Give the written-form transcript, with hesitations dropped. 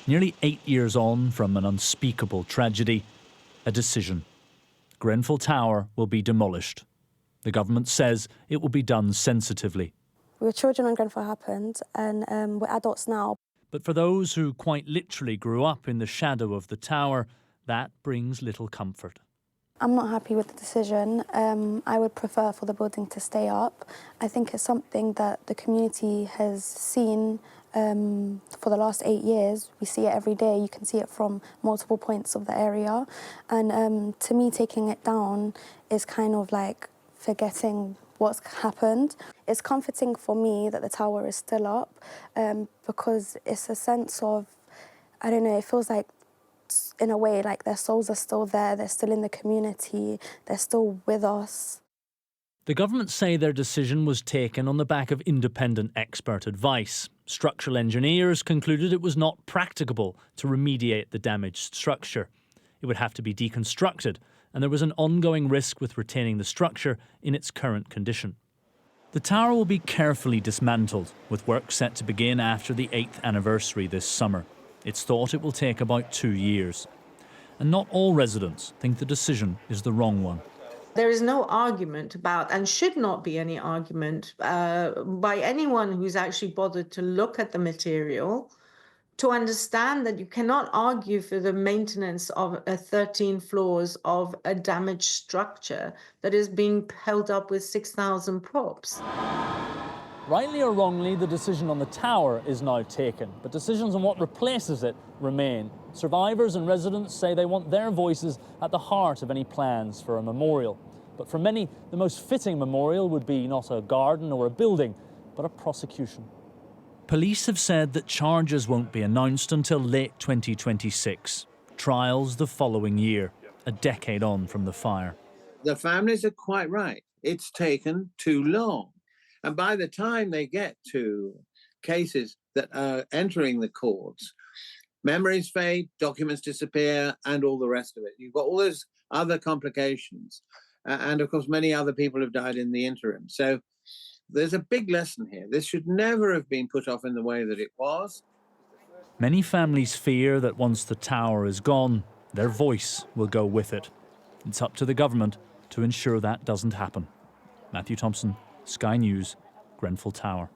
Nearly 8 years on from an unspeakable tragedy, a decision. Grenfell Tower will be demolished. The government says it will be done sensitively. We were children when Grenfell happened, and we're adults now. But for those who quite literally grew up in the shadow of the tower, that brings little comfort. I'm not happy with the decision. I would prefer for the building to stay up. I think it's something that the community has seen for the last 8 years. We see it every day. You can see it from multiple points of the area. And to me, taking it down is kind of like forgetting what's happened. It's comforting for me that the tower is still up because it's a sense of, I don't know, it feels like in a way like their souls are still there, they're still in the community, they're still with us. The government say their decision was taken on the back of independent expert advice. Structural engineers concluded it was not practicable to remediate the damaged structure. It would have to be deconstructed, and there was an ongoing risk with retaining the structure in its current condition. The tower will be carefully dismantled, with work set to begin after the 8th anniversary this summer. It's thought it will take about 2 years. And not all residents think the decision is the wrong one. There is no argument about, and should not be any argument by anyone who's actually bothered to look at the material, to understand that you cannot argue for the maintenance of 13 floors of a damaged structure that is being held up with 6,000 props. Rightly or wrongly, the decision on the tower is now taken, but decisions on what replaces it remain. Survivors and residents say they want their voices at the heart of any plans for a memorial. But for many, the most fitting memorial would be not a garden or a building, but a prosecution. Police have said that charges won't be announced until late 2026. Trials the following year, a decade on from the fire. The families are quite right. It's taken too long. And by the time they get to cases that are entering the courts, memories fade, documents disappear, and all the rest of it. You've got all those other complications. And of course, many other people have died in the interim. So there's a big lesson here. This should never have been put off in the way that it was. Many families fear that once the tower is gone, their voice will go with it. It's up to the government to ensure that doesn't happen. Matthew Thompson, Sky News, Grenfell Tower.